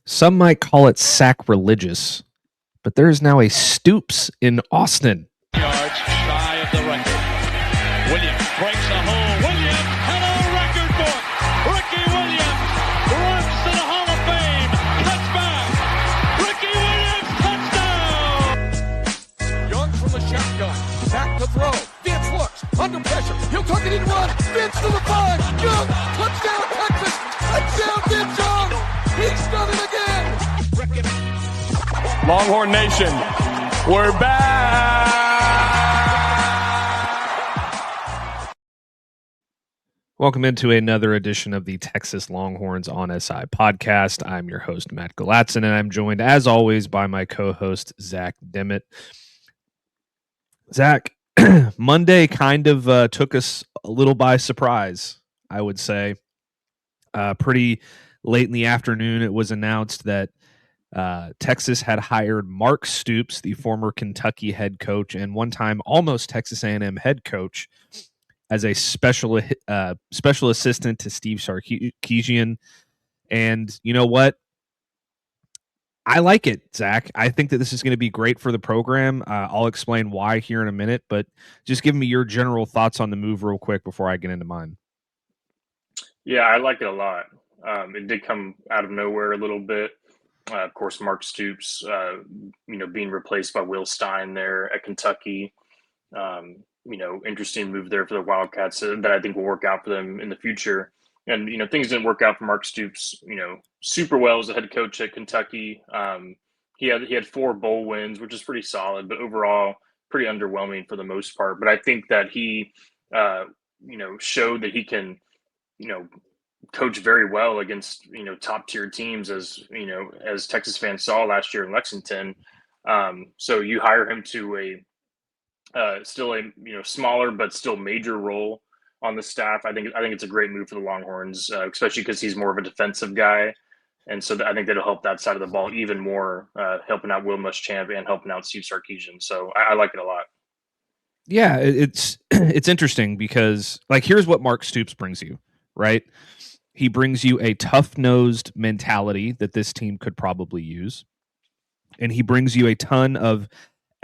Some might call it sacrilegious, but there is now a Stoops in Austin. Yards shy of the record. Williams breaks a hole. Williams had a record book. Ricky Williams runs to the Hall of Fame. Touchback. Ricky Williams, touchdown. Young from the shotgun. Back to throw. Vince looks. Under pressure. He'll tuck it in run. Vince to the 5. Young. Touchdown, Texas. Touchdown, Vince Young. He's done it again. Longhorn Nation, we're back. Welcome into another edition of the Texas Longhorns on SI podcast. I'm your host, Matt Galatzin, and I'm joined, as always, by my co-host, Zach Dimmitt. Zach, Monday kind of took us a little by surprise, I would say. Pretty late in the afternoon, it was announced that Texas had hired Mark Stoops, the former Kentucky head coach and one-time almost Texas A&M head coach, as a special assistant to Steve Sarkisian. And you know what? I like it, Zach. I think that this is going to be great for the program. I'll explain why here in a minute, but just give me your general thoughts on the move real quick before I get into mine. Yeah, I like it a lot. It did come out of nowhere a little bit. Of course, Mark Stoops, being replaced by Will Stein there at Kentucky. Interesting move there for the Wildcats that I think will work out for them in the future. And, things didn't work out for Mark Stoops, super well as a head coach at Kentucky. He had 4 bowl wins, which is pretty solid, but overall pretty underwhelming for the most part. But I think that he, showed that he can, coach very well against, top tier teams as Texas fans saw last year in Lexington. So you hire him to still a smaller but still major role on the staff. I think it's a great move for the Longhorns, especially because he's more of a defensive guy, and so I think that'll help that side of the ball even more, helping out Will Muschamp and helping out Steve Sarkisian. So I like it a lot. Yeah, it's interesting because here's what Mark Stoops brings you, right? He brings you a tough-nosed mentality that this team could probably use, and he brings you a ton of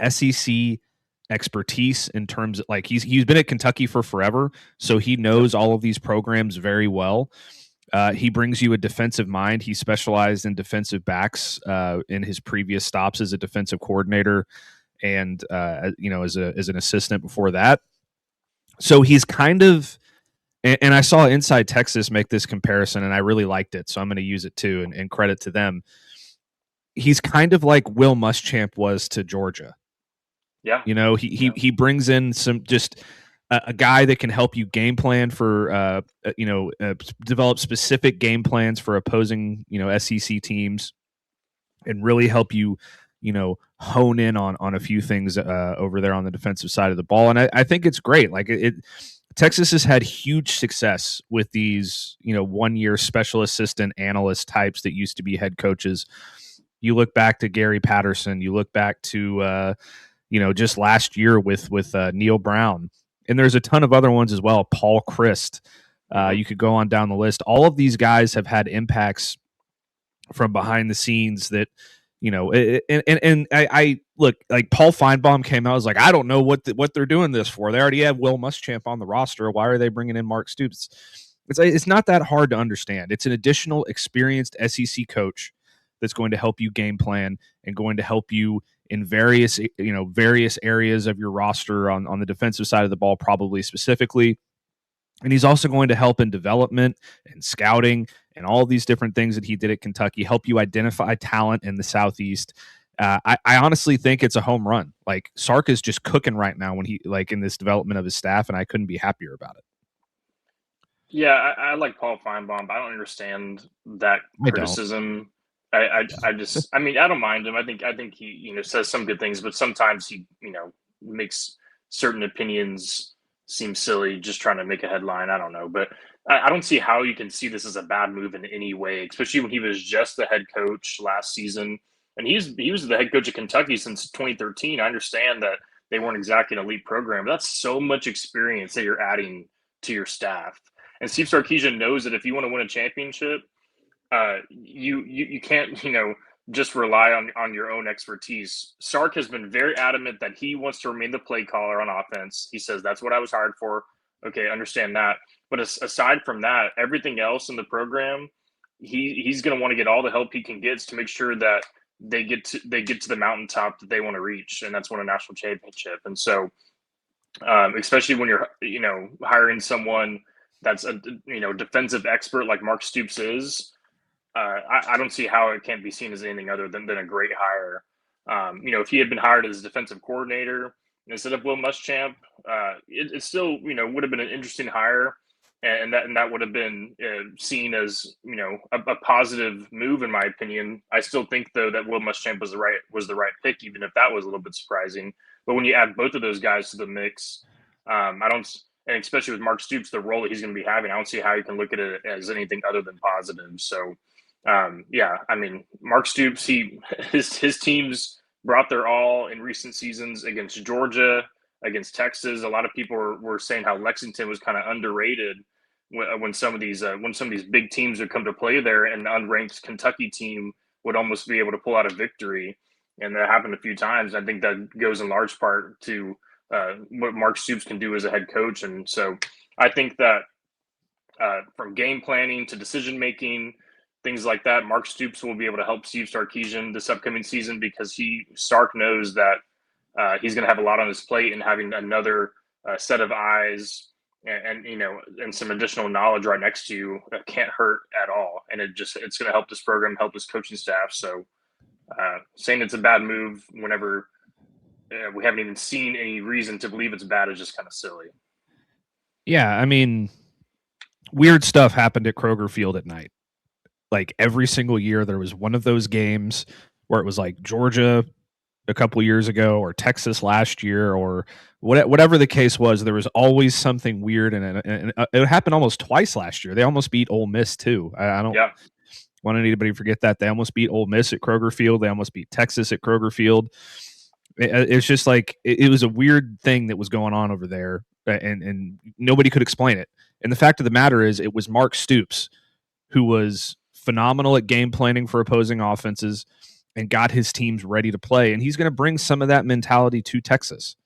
SEC expertise in terms of he's been at Kentucky for forever, so he knows all of these programs very well. He brings you a defensive mind. He specialized in defensive backs in his previous stops as a defensive coordinator and as an assistant before that. So he's kind of, and I saw Inside Texas make this comparison, and I really liked it, so I'm going to use it too, and credit to them. He's kind of like Will Muschamp was to Georgia. Yeah. He brings in some just a guy that can help you game plan for, develop specific game plans for opposing, SEC teams and really help you, hone in on a few things over there on the defensive side of the ball. And I think it's great. Texas has had huge success with these, 1-year special assistant analyst types that used to be head coaches. You look back to Gary Patterson, you look back to, just last year with Neil Brown. And there's a ton of other ones as well. Paul Christ. You could go on down the list. All of these guys have had impacts from behind the scenes that, I look, Paul Feinbaum came out, I was like, I don't know what they're doing this for. They already have Will Muschamp on the roster. Why are they bringing in Mark Stoops? It's not that hard to understand. It's an additional experienced SEC coach that's going to help you game plan and going to help you in various areas of your roster on the defensive side of the ball, probably specifically. And he's also going to help in development and scouting and all these different things that he did at Kentucky, help you identify talent in the Southeast. I honestly think it's a home run. Sark is just cooking right now when he in this development of his staff, and I couldn't be happier about it. Yeah, I like Paul Feinbaum, but I don't understand that criticism. I don't mind him. I think he, says some good things, but sometimes he, makes certain opinions seem silly, just trying to make a headline. I don't know, but I don't see how you can see this as a bad move in any way, especially when he was just the head coach last season. And he was the head coach of Kentucky since 2013. I understand that they weren't exactly an elite program, but that's so much experience that you're adding to your staff. And Steve Sarkisian knows that if you want to win a championship, you can't just rely on your own expertise. Sark has been very adamant that he wants to remain the play caller on offense. He says that's what I was hired for. Okay, understand that. But aside from that, everything else in the program, he's going to want to get all the help he can get to make sure that they get to the mountaintop that they want to reach, and that's win a national championship. And so, especially when you're hiring someone that's a defensive expert like Mark Stoops is. I don't see how it can't be seen as anything other than a great hire. If he had been hired as defensive coordinator instead of Will Muschamp, it still would have been an interesting hire, and that would have been seen as a positive move in my opinion. I still think though that Will Muschamp was the right pick, even if that was a little bit surprising. But when you add both of those guys to the mix, I don't. And especially with Mark Stoops, the role that he's going to be having, I don't see how you can look at it as anything other than positive. So. Mark Stoops, his teams brought their all in recent seasons against Georgia, against Texas. A lot of people were saying how Lexington was kind of underrated when some of these big teams would come to play there, and the unranked Kentucky team would almost be able to pull out a victory. And that happened a few times. I think that goes in large part to what Mark Stoops can do as a head coach. And so I think that from game planning to decision making, things like that, Mark Stoops will be able to help Steve Sarkisian this upcoming season, because Sark knows that he's going to have a lot on his plate, and having another set of eyes and some additional knowledge right next to you can't hurt at all. And it's going to help this program, help his coaching staff. So saying it's a bad move whenever we haven't even seen any reason to believe it's bad is just kind of silly. Yeah, I mean, weird stuff happened at Kroger Field at night. Like every single year, there was one of those games where it was like Georgia a couple years ago, or Texas last year, or whatever the case was. There was always something weird, and it happened almost twice last year. They almost beat Ole Miss too. I don't want anybody to forget that. They almost beat Ole Miss at Kroger Field. They almost beat Texas at Kroger Field. It's just like it was a weird thing that was going on over there, and nobody could explain it. And the fact of the matter is, it was Mark Stoops who was phenomenal at game planning for opposing offenses and got his teams ready to play. And he's going to bring some of that mentality to Texas,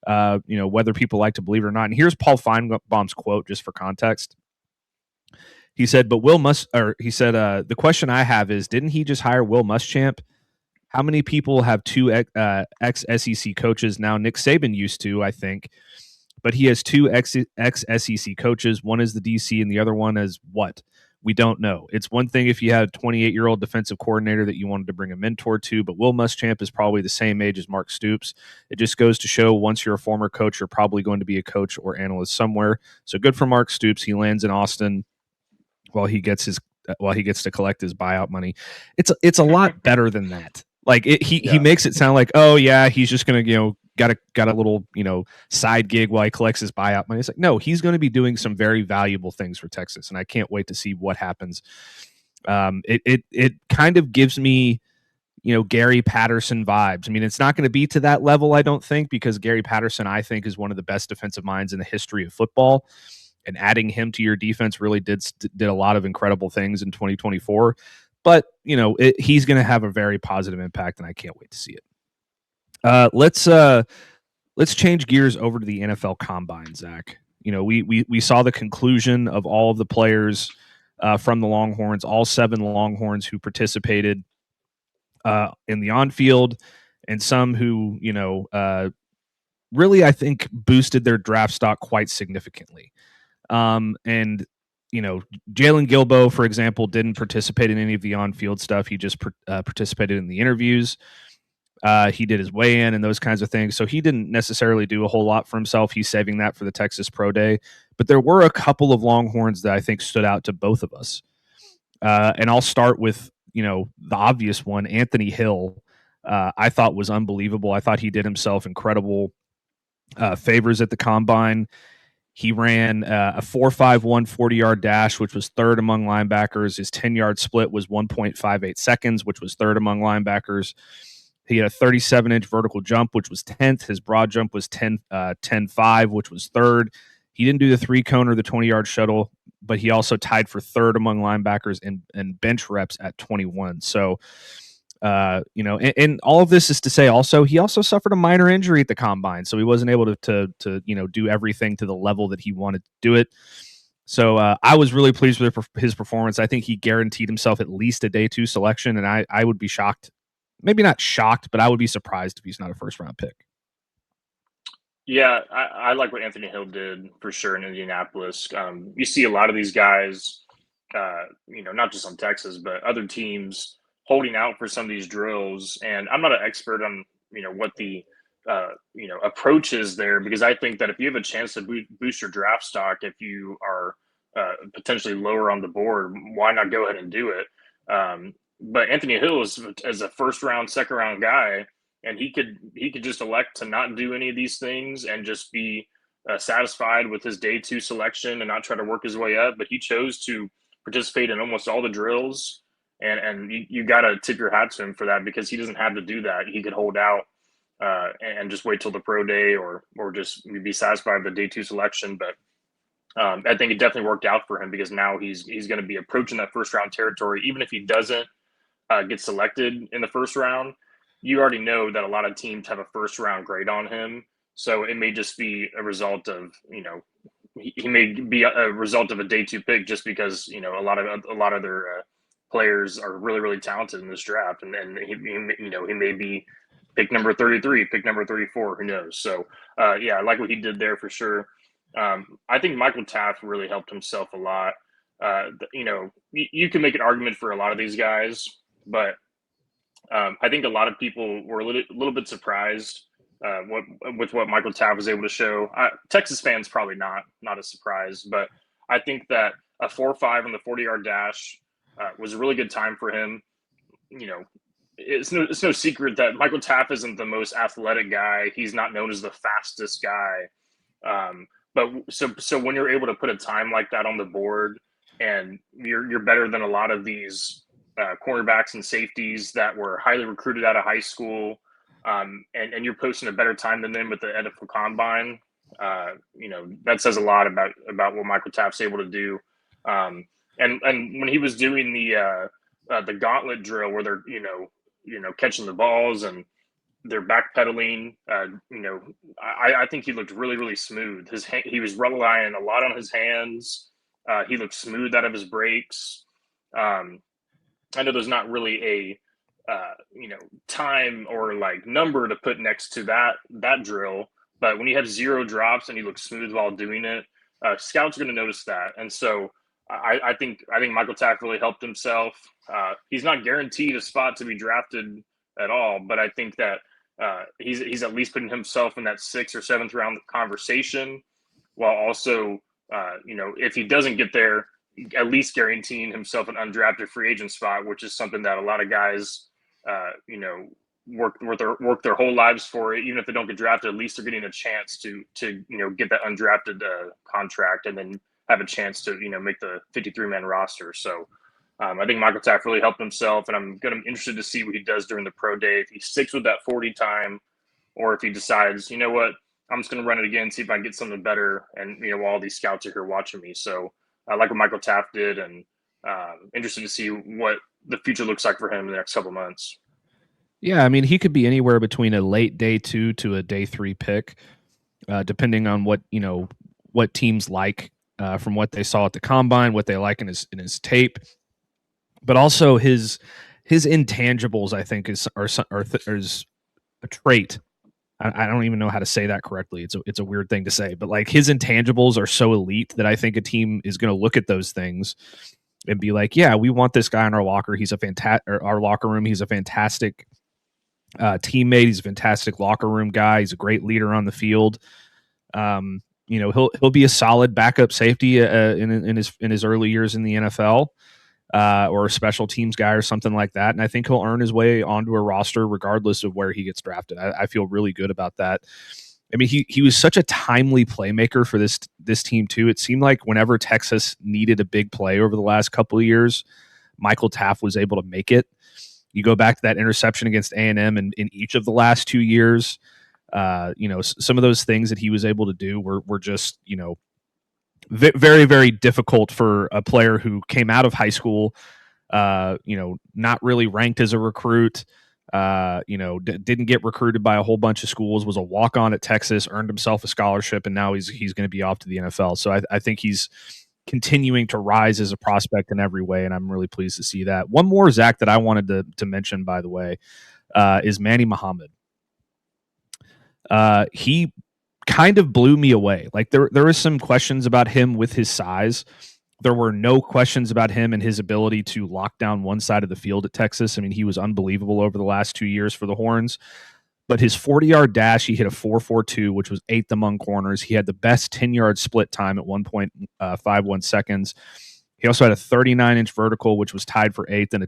whether people like to believe it or not. And here's Paul Feinbaum's quote, just for context. He said, the question I have is, didn't he just hire Will Muschamp? How many people have two ex-SEC coaches now? Nick Saban used to, I think, but he has two ex-SEC coaches. One is the DC and the other one is what? We don't know. It's one thing if you had a 28-year-old defensive coordinator that you wanted to bring a mentor to, but Will Muschamp is probably the same age as Mark Stoops. It just goes to show, once you're a former coach, you're probably going to be a coach or analyst somewhere. So good for Mark Stoops. He lands in Austin while he gets to collect his buyout money. It's a lot better than that. Like he makes it sound like, oh yeah, he's just gonna got a little side gig while he collects his buyout money. It's like, no, he's going to be doing some very valuable things for Texas, and I can't wait to see what happens. It kind of gives me Gary Patterson vibes. I mean, it's not going to be to that level, I don't think, because Gary Patterson, I think, is one of the best defensive minds in the history of football, and adding him to your defense really did a lot of incredible things in 2024. But he's going to have a very positive impact, and I can't wait to see it. Let's change gears over to the NFL Combine, Zach. We saw the conclusion of all of the players from the Longhorns, all 7 Longhorns who participated in the on-field, and some who really, I think, boosted their draft stock quite significantly. Jalen Gilbo, for example, didn't participate in any of the on-field stuff. He just participated in the interviews. He did his weigh-in and those kinds of things. So he didn't necessarily do a whole lot for himself. He's saving that for the Texas Pro Day. But there were a couple of Longhorns that I think stood out to both of us. And I'll start with, the obvious one, Anthony Hill. I thought was unbelievable. I thought he did himself incredible favors at the Combine. He ran a 4.51 40-yard dash, which was third among linebackers. His 10-yard split was 1.58 seconds, which was third among linebackers. He had a 37-inch vertical jump, which was 10th. His broad jump was 10.5, which was third. He didn't do the 3-cone or the 20-yard shuttle, but he also tied for third among linebackers in bench reps at 21. So, and all of this is to say also, he also suffered a minor injury at the combine. So he wasn't able to do everything to the level that he wanted to do it. So I was really pleased with his performance. I think he guaranteed himself at least a day 2 selection, and I would be shocked, maybe not shocked, but I would be surprised if he's not a first round pick. Yeah, I like what Anthony Hill did for sure in Indianapolis. You see a lot of these guys, not just on Texas, but other teams holding out for some of these drills. And I'm not an expert on, what the, approach is there, because I think that if you have a chance to boost your draft stock, if you are potentially lower on the board, why not go ahead and do it? But Anthony Hill is as a first round, second round guy, and he could just elect to not do any of these things and just be satisfied with his day 2 selection and not try to work his way up. But he chose to participate in almost all the drills, and you got to tip your hat to him for that, because he doesn't have to do that. He could hold out and just wait till the pro day, or just be satisfied with the day 2 selection. But I think it definitely worked out for him, because now he's going to be approaching that first round territory. Even if he doesn't get selected in the first round, you already know that a lot of teams have a first round grade on him. So it may just be a result of, he may be a result of a day 2 pick, just because, a lot of their players are really, really talented in this draft. And he may be pick number 33, pick number 34, who knows? So I like what he did there for sure. I think Michael Taft really helped himself a lot. You can make an argument for a lot of these guys, but I think a lot of people were a little bit surprised with what Michael Taft was able to show. Texas fans probably not a surprise, but I think that a 4.5 on the 40-yard dash was a really good time for him. It's no secret that Michael Taft isn't the most athletic guy. He's not known as the fastest guy. But so when you're able to put a time like that on the board, and you're better than a lot of these cornerbacks and safeties that were highly recruited out of high school, and you're posting a better time than them with the NFL Combine, that says a lot about what Michael Taft's able to do. And when he was doing the gauntlet drill, where they're catching the balls and they're backpedaling, I think he looked really, really smooth. He was relying a lot on his hands. He looked smooth out of his breaks. I know there's not really a time or like number to put next to that drill, but when you have 0 drops and you look smooth while doing it, scouts are going to notice that. And so I think Michael Taft really helped himself. He's not guaranteed a spot to be drafted at all, but I think that he's at least putting himself in that 6th or 7th round conversation, while also if he doesn't get there, at least guaranteeing himself an undrafted free agent spot, which is something that a lot of guys, work their whole lives for. Even if they don't get drafted, at least they're getting a chance to get that undrafted contract, and then have a chance to make the 53-man roster. So I think Michael Taft really helped himself, and I'm interested to see what he does during the pro day. If he sticks with that 40 time, or if he decides, you know what, I'm just going to run it again, see if I can get something better. And while all these scouts are here watching me, so I like what Michael Taft did, and interested to see what the future looks like for him in the next couple of months. Yeah, I mean, he could be anywhere between a late day 2 to a day 3 pick, depending on what teams like from what they saw at the combine, what they like in his tape, but also his intangibles. I think is a trait. I don't even know how to say that correctly. It's a weird thing to say, but like his intangibles are so elite that I think a team is going to look at those things and be like, yeah, we want this guy in our locker. He's our locker room. He's a fantastic teammate. He's a fantastic locker room guy. He's a great leader on the field. He'll be a solid backup safety in his early years in the NFL, or a special teams guy or something like that. And I think he'll earn his way onto a roster regardless of where he gets drafted. I feel really good about that. I mean, he was such a timely playmaker for this team too. It seemed like whenever Texas needed a big play over the last couple of years, Michael Taft was able to make it. You go back to that interception against A&M in each of the last 2 years. Some of those things that he was able to do were just, very, very difficult for a player who came out of high school, not really ranked as a recruit, didn't get recruited by a whole bunch of schools, was a walk-on at Texas, earned himself a scholarship, and now he's going to be off to the NFL. So I think he's continuing to rise as a prospect in every way, and I'm really pleased to see that. One more, Zach, that I wanted to mention, by the way, is Manny Muhammad. He kind of blew me away. Like there was some questions about him with his size. There were no questions about him and his ability to lock down one side of the field at Texas. I mean, he was unbelievable over the last 2 years for the Horns. But his 40-yard dash, he hit a 4.42, which was 8th among corners. He had the best 10-yard split time at 1.51 seconds. He also had a 39-inch vertical, which was tied for 8th, and a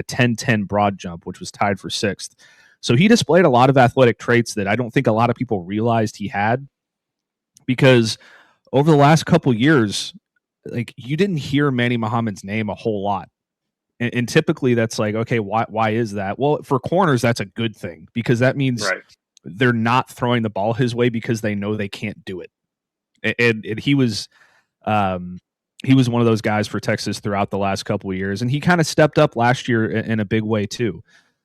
10-10 broad jump, which was tied for 6th. So he displayed a lot of athletic traits that I don't think a lot of people realized he had, because over the last couple years, like, you didn't hear Manny Muhammad's name a whole lot. And typically that's like, okay, why is that? Well, for corners, that's a good thing, because that means they're not throwing the ball his way because they know they can't do it. And he was one of those guys for Texas throughout the last couple of years, and he kind of stepped up last year in a big way too.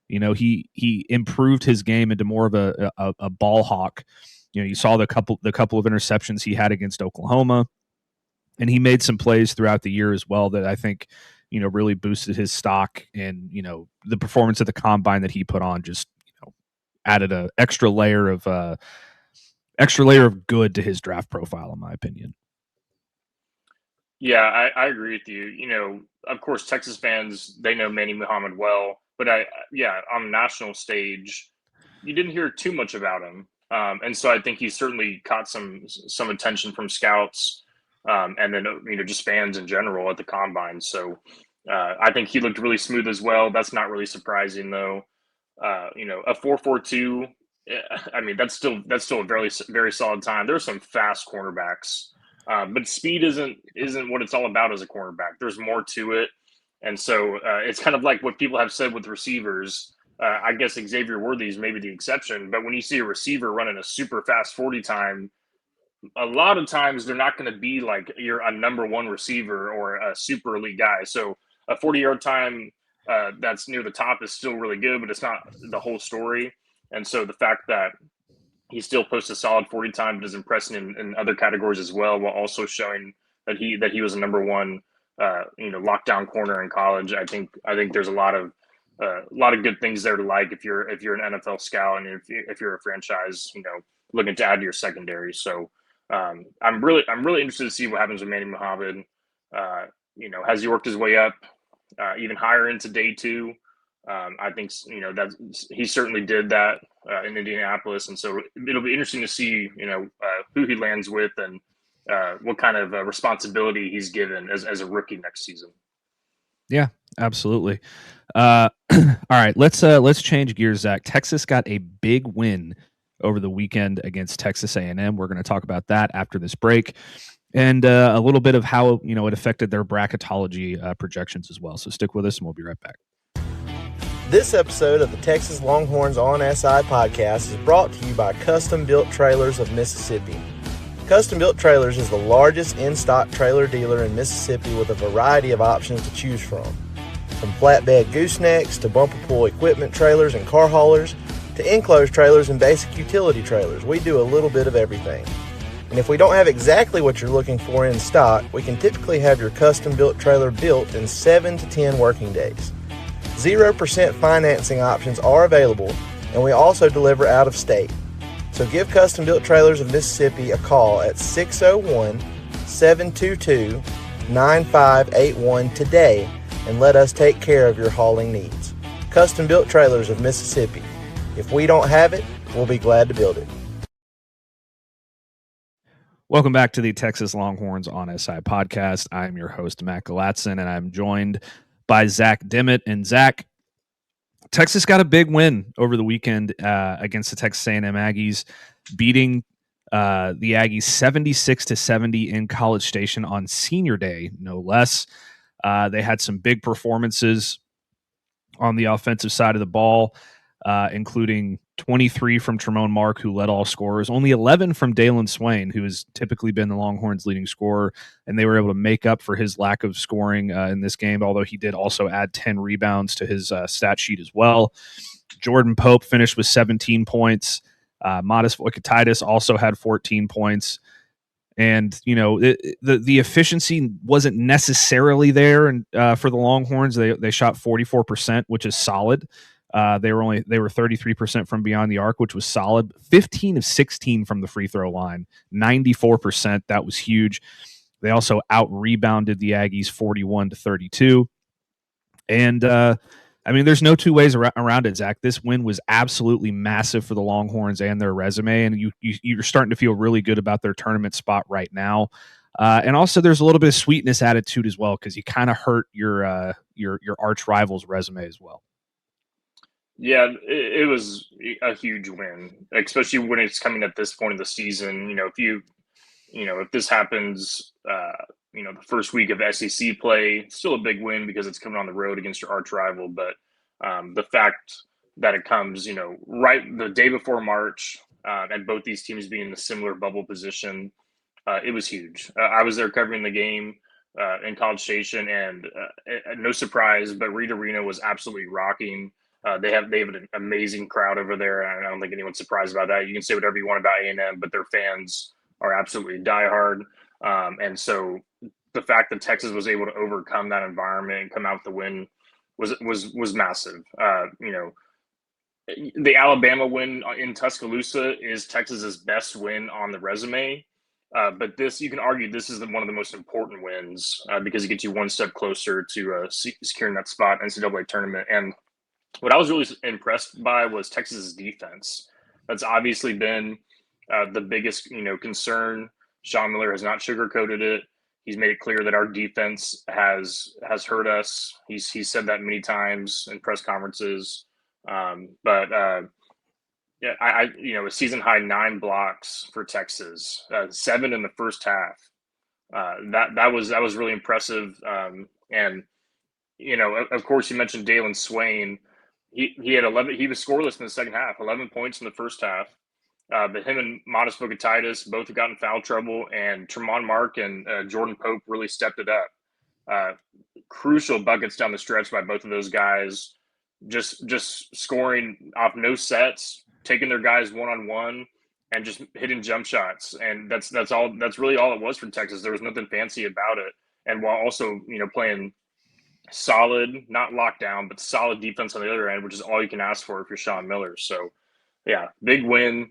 He improved his game into more of a ball hawk. You saw the couple of interceptions he had against Oklahoma, and he made some plays throughout the year as well that I think really boosted his stock, and the performance of the combine that he put on just added an extra layer of good to his draft profile, in my opinion. Yeah, I agree with you. Of course, Texas fans, they know Manny Muhammad well, but on the national stage, you didn't hear too much about him. And so I think he certainly caught some attention from scouts, and then, just fans in general at the combine. So I think he looked really smooth as well. That's not really surprising, though. A 4.42, I mean, that's still a very, very solid time. There's some fast cornerbacks, but speed isn't what it's all about as a cornerback. There's more to it. And so it's kind of like what people have said with receivers. I guess Xavier Worthy is maybe the exception, but when you see a receiver running a super fast 40 time, a lot of times they're not going to be like you're a number one receiver or a super elite guy. So a 40-yard time that's near the top is still really good, but it's not the whole story. And so the fact that he still posts a solid 40 time is impressive in other categories as well, while also showing that he was a number one lockdown corner in college. I think there's a lot of good things there to like if you're an NFL scout, and if you're a franchise looking to add to your secondary. So I'm really interested to see what happens with Manny Muhammad. Has he worked his way up even higher into day two? I think that he certainly did that in Indianapolis, and so it'll be interesting to see who he lands with and what kind of responsibility he's given as a rookie next season. Yeah, absolutely. All right, let's change gears, Zach. Texas got a big win over the weekend against Texas A&M. We're going to talk about that after this break, and a little bit of how it affected their bracketology projections as well. So stick with us, and we'll be right back. This episode of the Texas Longhorns on SI podcast is brought to you by Custom Built Trailers of Mississippi. Custom Built Trailers is the largest in-stock trailer dealer in Mississippi with a variety of options to choose from flatbed goosenecks to bumper pull equipment trailers and car haulers to enclosed trailers and basic utility trailers. We do a little bit of everything. And if we don't have exactly what you're looking for in stock, we can typically have your custom built trailer built in 7 to 10 working days. 0% financing options are available, and we also deliver out of state. So give Custom Built Trailers of Mississippi a call at 601-722-9581 today and let us take care of your hauling needs. Custom Built Trailers of Mississippi. If we don't have it, we'll be glad to build it. Welcome back to the Texas Longhorns on SI podcast. I'm your host, Matt Galatson, and I'm joined by Zach Dimmitt. And Zach, Texas got a big win over the weekend against the Texas A&M Aggies, beating the Aggies 76-70 in College Station on Senior Day, no less. They had some big performances on the offensive side of the ball. including 23 from Tremont Mark, who led all scorers, only 11 from Dalen Swain, who has typically been the Longhorns' leading scorer, and they were able to make up for his lack of scoring in this game, although he did also add 10 rebounds to his stat sheet as well. Jordan Pope finished with 17 points. Modest Voikatitis also had 14 points. And, you know, the efficiency wasn't necessarily there for the Longhorns. They shot 44%, which is solid. They were 33% from beyond the arc, which was solid. 15 of 16 from the free throw line, 94%. That was huge. They also out rebounded the Aggies 41-32. And I mean, there's no two ways around it, Zach. This win was absolutely massive for the Longhorns and their resume, and you're starting to feel really good about their tournament spot right now. And also, there's a little bit of sweetness attitude as well, because you kind of hurt your arch rival's resume as well. Yeah, it was a huge win, especially when it's coming at this point of the season. You know, if this happens, the first week of SEC play, it's still a big win because it's coming on the road against your arch rival. But the fact that it comes, right the day before March, and both these teams being in a similar bubble position, it was huge. I was there covering the game in College Station, and no surprise, but Reed Arena was absolutely rocking. They have an amazing crowd over there, and I don't think anyone's surprised about that. You can say whatever you want about A&M, but their fans are absolutely diehard. And so the fact that Texas was able to overcome that environment and come out with the win was massive. The Alabama win in Tuscaloosa is Texas's best win on the resume. But this, you can argue, this is one of the most important wins because it gets you one step closer to securing that spot in the NCAA tournament. And what I was really impressed by was Texas's defense. That's obviously been the biggest, concern. Sean Miller has not sugarcoated it. He's made it clear that our defense has hurt us. He's said that many times in press conferences. A season high 9 blocks for Texas, 7 in the first half. That was really impressive. And of course, you mentioned Dalen Swain. He had 11. He was scoreless in the second half. 11 points in the first half. But him and Modest Voikatitis both have gotten foul trouble, and Tremont Mark and Jordan Pope really stepped it up. Crucial buckets down the stretch by both of those guys. Just scoring off no sets, taking their guys one-on-one, and just hitting jump shots. And that's all. That's really all it was for Texas. There was nothing fancy about it. And while also playing solid, not locked down, but solid defense on the other end, which is all you can ask for if you're Sean Miller. So, yeah, big win.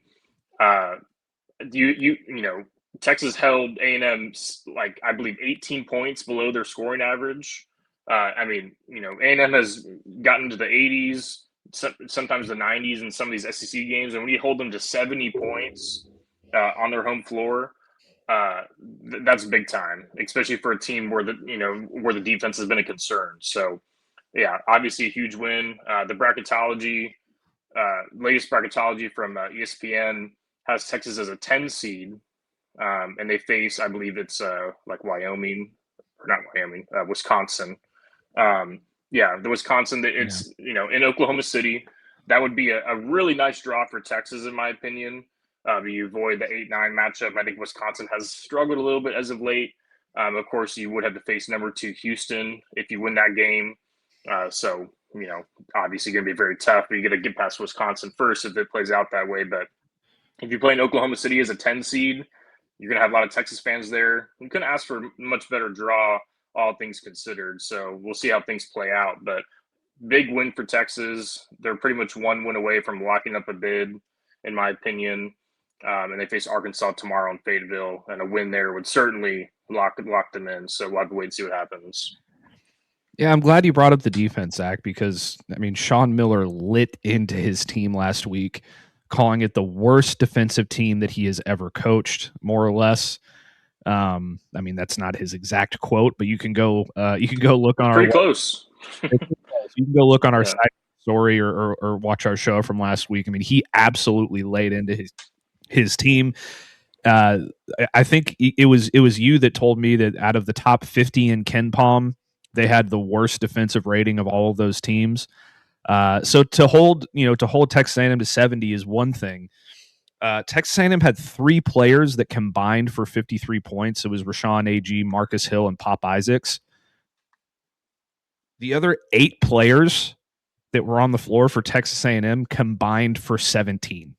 Texas held A&M I believe 18 points below their scoring average. A&M has gotten to the 80s, sometimes the 90s in some of these SEC games, and when you hold them to 70 points on their home floor, that's big time, especially for a team where the defense has been a concern. So, yeah, obviously a huge win. The bracketology, latest bracketology from ESPN has Texas as a 10 seed, and they face, I believe it's Wisconsin. The Wisconsin, it's in Oklahoma City. That would be a really nice draw for Texas, in my opinion. You avoid the 8-9 matchup. I think Wisconsin has struggled a little bit as of late. Of course, you would have to face number 2 Houston if you win that game. Obviously going to be very tough, but you got to get past Wisconsin first if it plays out that way. But if you play in Oklahoma City as a 10 seed, you're going to have a lot of Texas fans there. You couldn't ask for a much better draw, all things considered. So we'll see how things play out. But big win for Texas. They're pretty much one win away from locking up a bid, in my opinion. And they face Arkansas tomorrow in Fayetteville, and a win there would certainly lock them in. So we'll have to wait and see what happens. Yeah, I'm glad you brought up the defense, Zach, because, Sean Miller lit into his team last week, calling it the worst defensive team that he has ever coached, more or less. That's not his exact quote, but you can go look on pretty close. You can go look on our site story or watch our show from last week. He absolutely laid into his team. I think it was you that told me that out of the top 50 in KenPom, they had the worst defensive rating of all of those teams. So to hold Texas A&M to 70 is one thing. Texas A&M had 3 players that combined for 53 points. It was Rashawn Agee, Marcus Hill, and Pop Isaacs. The other 8 players that were on the floor for Texas A&M combined for 17.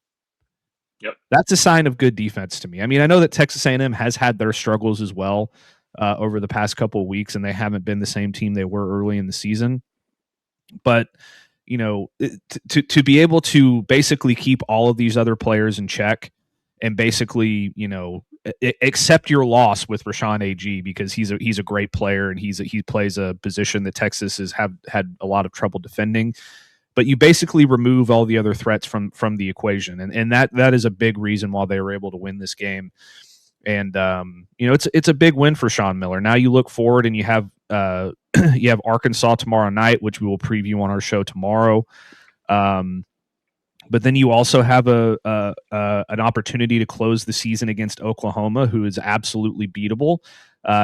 Yep. That's a sign of good defense to me. I mean, I know that Texas A&M has had their struggles as well over the past couple of weeks, and they haven't been the same team they were early in the season. But, to be able to basically keep all of these other players in check and basically, accept your loss with Rashawn Agee because he's a great player and he plays a position that Texas has had a lot of trouble defending. But you basically remove all the other threats from the equation, and that is a big reason why they were able to win this game. And it's a big win for Sean Miller. Now you look forward and you have Arkansas tomorrow night, which we will preview on our show tomorrow. But then you also have an opportunity to close the season against Oklahoma, who is absolutely beatable.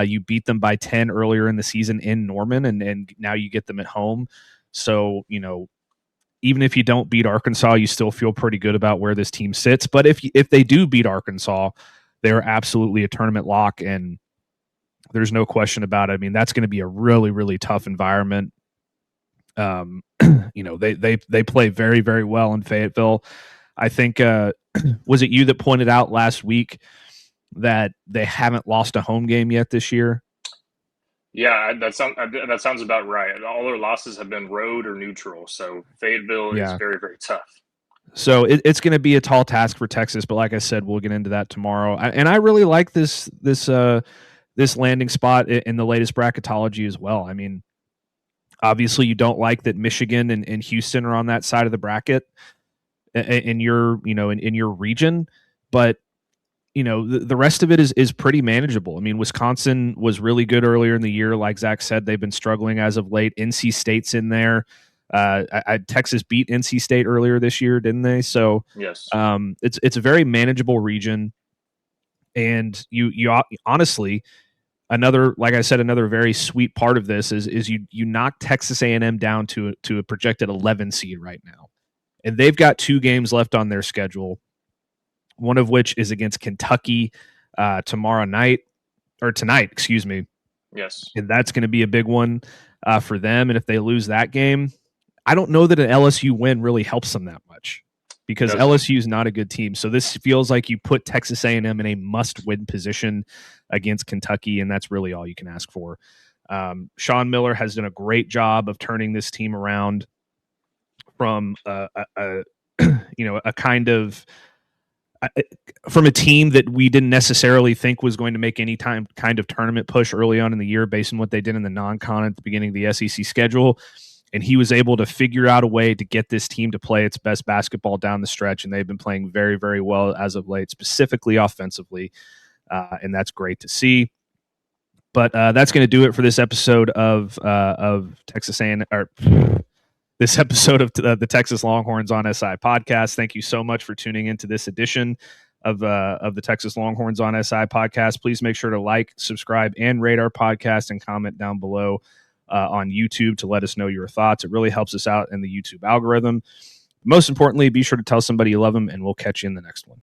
You beat them by 10 earlier in the season in Norman, and now you get them at home. So even if you don't beat Arkansas, you still feel pretty good about where this team sits. But if they do beat Arkansas, they're absolutely a tournament lock, and there's no question about it. I mean, that's going to be a really, really tough environment. They play very, very well in Fayetteville. I think was it you that pointed out last week that they haven't lost a home game yet this year? Yeah, that sounds about right. All their losses have been road or neutral, so Fayetteville is very, very tough. So it's going to be a tall task for Texas, but like I said, we'll get into that tomorrow. And I really like this landing spot in the latest bracketology as well. I mean, obviously, you don't like that Michigan and Houston are on that side of the bracket in your region, but the rest of it is pretty manageable. I mean, Wisconsin was really good earlier in the year. Like Zach said, they've been struggling as of late. NC State's in there. Texas beat NC State earlier this year, didn't they? So yes, it's a very manageable region, and you honestly, another very sweet part of this is you knock Texas A&M down to a projected 11 seed right now, and they've got 2 games left on their schedule. One of which is against Kentucky tonight, excuse me. Yes. And that's going to be a big one for them. And if they lose that game, I don't know that an LSU win really helps them that much because LSU is not a good team. So this feels like you put Texas A&M in a must-win position against Kentucky, and that's really all you can ask for. Sean Miller has done a great job of turning this team around from from a team that we didn't necessarily think was going to make any kind of tournament push early on in the year based on what they did in the non-con at the beginning of the SEC schedule. And he was able to figure out a way to get this team to play its best basketball down the stretch. And they've been playing very, very well as of late, specifically offensively. And that's great to see. But that's going to do it for this episode of Texas A&M, or this episode of the Texas Longhorns on SI podcast. Thank you so much for tuning into this edition of the Texas Longhorns on SI podcast. Please make sure to like, subscribe, and rate our podcast and comment down below on YouTube to let us know your thoughts. It really helps us out in the YouTube algorithm. Most importantly, be sure to tell somebody you love them, and we'll catch you in the next one.